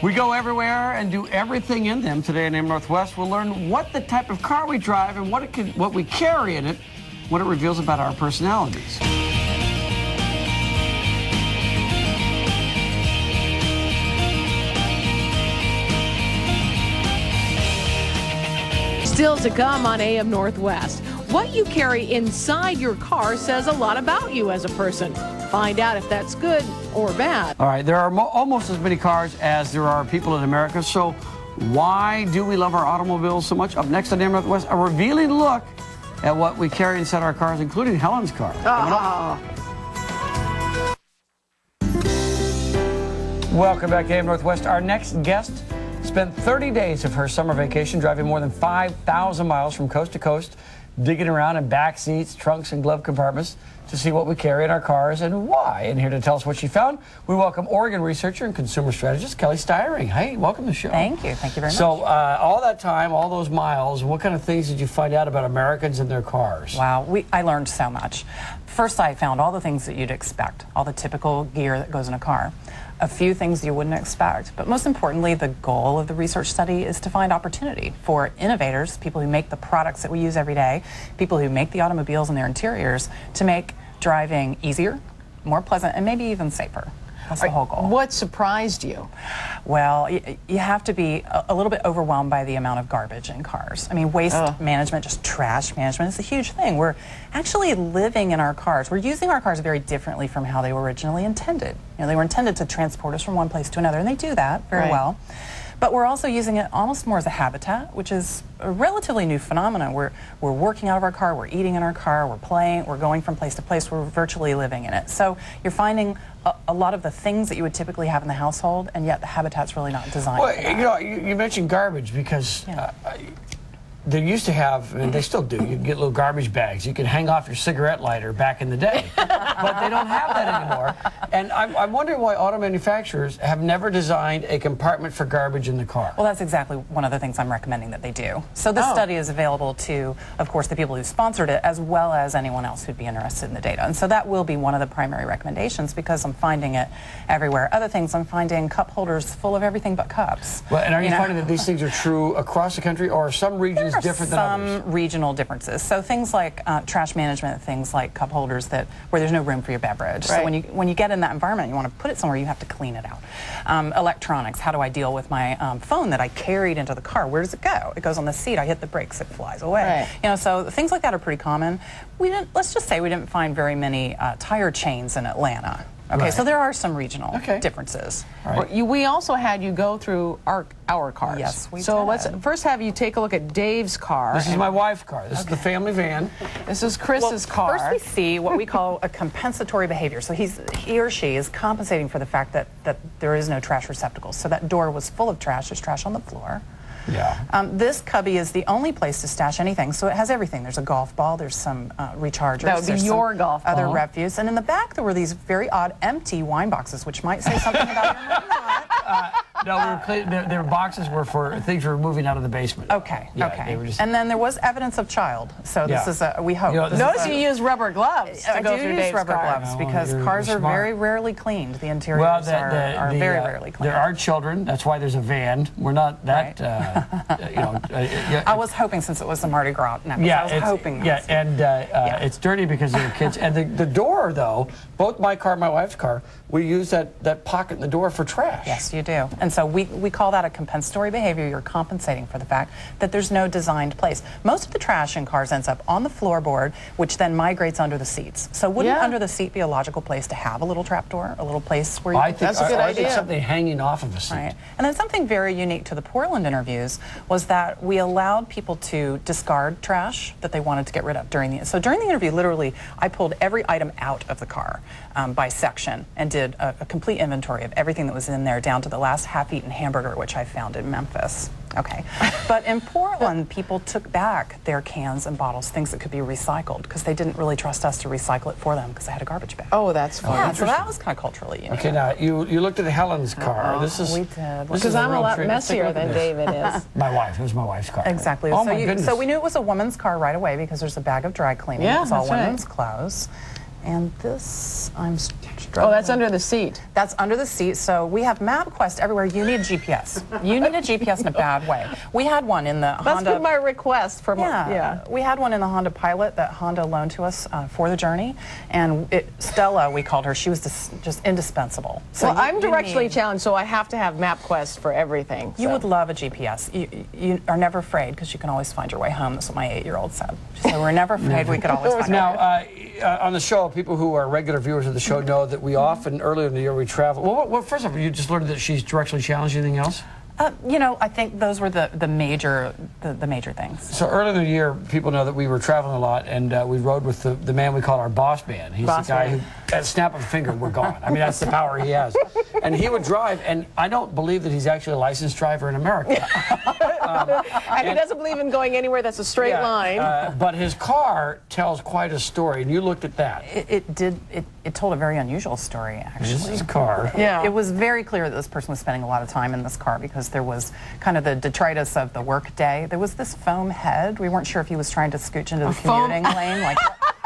We go everywhere and do everything in them. Today in AM Northwest, we'll learn what the type of car we drive and what we carry in it, what it reveals about our personalities. Still to come on AM Northwest. What you carry inside your car says a lot about you as a person. Find out if that's good or bad. All right, there are almost as many cars as there are people in America, so why do we love our automobiles so much? Up next on AM Northwest, a revealing look at what we carry inside our cars, including Helen's car. Welcome back to AM Northwest. Our next guest spent 30 days of her summer vacation driving more than 5,000 miles from coast to coast, digging around in back seats, trunks, and glove compartments to see what we carry in our cars and why. And here to tell us what she found, we welcome Oregon researcher and consumer strategist Kelly Styring. Hey, welcome to the show. Thank you. Thank you very much. So all that time, all those miles, what kind of things did you find out about Americans and their cars? Wow, I learned so much. First, I found all the things that you'd expect, all the typical gear that goes in a car. A few things you wouldn't expect, but most importantly, the goal of the research study is to find opportunity for innovators, people who make the products that we use every day, people who make the automobiles and their interiors, to make driving easier, more pleasant, and maybe even safer. That's the whole goal. What surprised you? Well, you have to be a little bit overwhelmed by the amount of garbage in cars. I mean, waste management, just trash management is a huge thing. We're actually living in our cars. We're using our cars very differently from how they were originally intended. You know, they were intended to transport us from one place to another, and they do that very well. But we're also using it almost more as a habitat, which is a relatively new phenomenon. We're working out of our car, we're eating in our car, we're playing, we're going from place to place, we're virtually living in it. So you're finding a lot of the things that you would typically have in the household, and yet the habitat's really not designed for that. You know, you mentioned garbage because they used to have, and they still do, you can get little garbage bags. You can hang off your cigarette lighter back in the day. But they don't have that anymore. And I'm wondering why auto manufacturers have never designed a compartment for garbage in the car. Well, that's exactly one of the things I'm recommending that they do. So this study is available to, of course, the people who sponsored it, as well as anyone else who'd be interested in the data. And so that will be one of the primary recommendations, because I'm finding it everywhere. Other things, I'm finding cup holders full of everything but cups. Well, and are you finding that these things are true across the country, or are some regions different than others? Some regional differences. So things like trash management, things like cup holders where there's no room for your beverage. So when you get in that environment, you want to put it somewhere, you have to clean it out. Electronics, how do I deal with my phone that I carried into the car? Where does it go? It goes on the seat, I hit the brakes, it flies away. You know, so things like that are pretty common. Let's just say we didn't find very many tire chains in Atlanta. Okay, so there are some regional differences. We also had you go through our cars. Yes, we So did. let's first have you take a look at Dave's car. This is my wife's car. This is the family van. This is Chris's car. First we see what we call a compensatory behavior. So he or she is compensating for the fact that there is no trash receptacle. So that door was full of trash. There's trash on the floor. This cubby is the only place to stash anything, so it has everything. There's a golf ball, there's some rechargers. That would be your golf ball. Other refuse. And in the back there were these very odd empty wine boxes, which might say something about your money. No, their boxes were for things we were moving out of the basement. Okay, They were just... And then there was evidence of child. So this is we hope. You know, notice you use rubber gloves to go through Dave's rubber car. gloves because cars are very rarely cleaned. The interiors are very rarely cleaned. There are children. That's why there's a van. We're not that. I was hoping, since it was the Mardi Gras necklace, I was hoping. It's dirty because of the kids. And the door, though, both my car and my wife's car, we use that pocket in the door for trash. Yes, you do. And so we call that a compensatory behavior. You're compensating for the fact that there's no designed place. Most of the trash in cars ends up on the floorboard, which then migrates under the seats. So wouldn't under the seat be a logical place to have a little trapdoor, a little place where you... That's a good idea. I think something hanging off of a seat. Right. And then something very unique to the Portland interviews was that we allowed people to discard trash that they wanted to get rid of during the... So during the interview, literally, I pulled every item out of the car by section and did a complete inventory of everything that was in there, down to the last half-eaten hamburger, which I found in Memphis. Okay. But in Portland, people took back their cans and bottles, things that could be recycled, because they didn't really trust us to recycle it for them because they had a garbage bag. Oh, that's fun. Yeah, so that was kind of culturally unique. Okay, now, you looked at Helen's car. We did. Because I'm a lot messier than David is. My wife. It was my wife's car. Exactly. Oh, my goodness. So we knew it was a woman's car right away because there's a bag of dry cleaning. Yeah, it's all that's women's clothes. And this, I'm struggling. Oh, that's under the seat. That's under the seat. So we have MapQuest everywhere. You need a GPS. You need a GPS in a bad way. We had one in the That's Honda. been my request for We had one in the Honda Pilot that Honda loaned to us for the journey, and Stella, we called her. She was just indispensable. So well, I'm directionally challenged, so I have to have MapQuest for everything. You would love a GPS. You are never afraid because you can always find your way home. That's what my 8-year-old said. She said, we're never afraid. We could always find our way. Now, on the show, people who are regular viewers of the show know that we often, earlier in the year, we travel. Well, first of all, you just learned that she's directionally challenged. Anything else? You know, I think those were the major things. So earlier in the year, people know that we were traveling a lot, and we rode with the man we call our boss man. He's the guy who, at a snap of a finger, we're gone. I mean, that's the power he has. And he would drive, and I don't believe that he's actually a licensed driver in America. And he doesn't believe in going anywhere that's a straight line. But his car tells quite a story, and you looked at that. It told a very unusual story, actually. This is his car. Yeah. It was very clear that this person was spending a lot of time in this car because there was kind of the detritus of the work day. There was this foam head. We weren't sure if he was trying to scooch into the commuting lane, like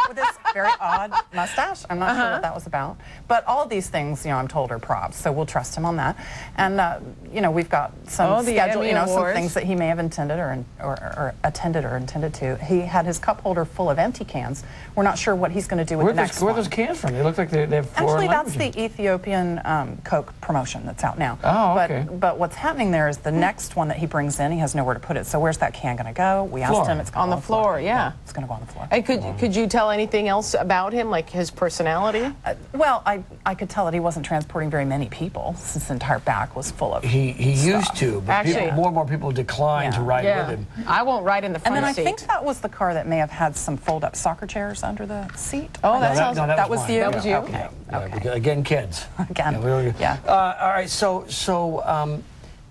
with this very odd mustache. I'm not sure what that was about. But all of these things, you know, I'm told are props, so we'll trust him on that. And you know, we've got some schedule, you know, some things that he may have intended or attended or intended to. He had his cup holder full of empty cans. We're not sure what he's going to do with the next one. Where are those cans from? They look like they have foreign Actually, that's language. the Ethiopian Coke promotion that's out now. Oh, okay. But what's happening there is the next one that he brings in, he has nowhere to put it. So where's that can going to go? We asked him. It's on the floor. Yeah, it's going to go on the floor. And could you tell anything else about him, like his personality? Well, I could tell that he wasn't transporting very many people since the entire back was full of He used to, but Actually, more and more people decline to ride with him. I won't ride in the front seat. And then seat. I think that was the car that may have had some fold-up soccer chairs under the seat. Oh, that was you? That was you? Okay. Okay. Again, kids. Again. Yeah. All right. So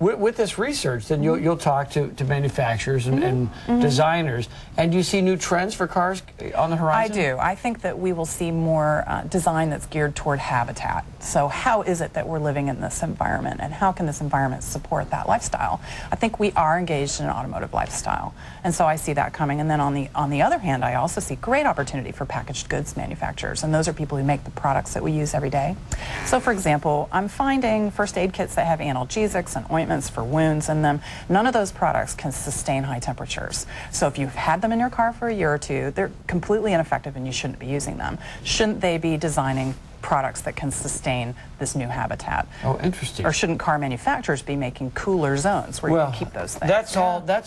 with this research, then you'll talk to manufacturers and designers, and do you see new trends for cars on the horizon? I do. I think that we will see more design that's geared toward habitat. So how is it that we're living in this environment, and how can this environment support that lifestyle? I think we are engaged in an automotive lifestyle, and so I see that coming. And then on the other hand, I also see great opportunity for packaged goods manufacturers, and those are people who make the products that we use every day. So for example, I'm finding first aid kits that have analgesics and ointments for wounds in them. None of those products can sustain high temperatures. So if you've had them in your car for a year or two, they're completely ineffective and you shouldn't be using them. Shouldn't they be designing products that can sustain this new habitat? Oh, interesting. Or shouldn't car manufacturers be making cooler zones where you can keep those things? That's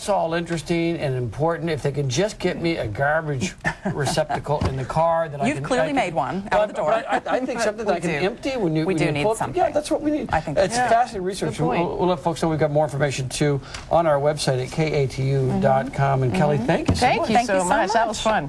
all interesting and important. If they can just get me a garbage receptacle in the car, that You've clearly made one out of the door. I think something that I can empty when you need something. Yeah, that's what we need. I think it's fascinating research. We'll let folks know we've got more information too on our website at katu.com. And Kelly, thank you so much. Thank you so much. That was fun.